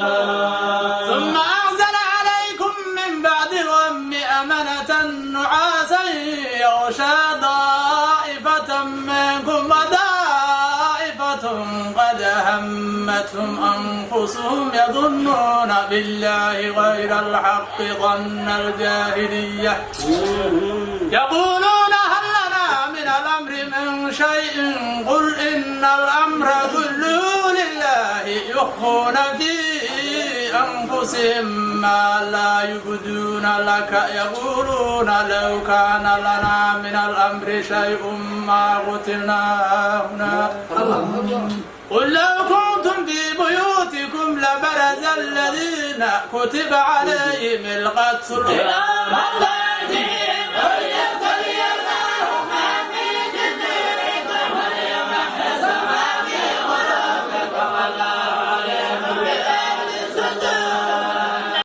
ثم أنزل عليكم من بعد الغم أمنة نعاسا يغشى طائفة منكم وطائفة قد همتهم أنفسهم يظنون بالله غير الحق ظن الجاهلية يقولون هل لنا من الأمر من شيء قل إن الأمر كله لله يخفون في أنفسهم ما لا يبدون لك يقولون لو كان لنا من الأمر شيء ما قتلنا هنا قل لو كنتم في بيوتكم لبرز الذين كتب عليهم القتل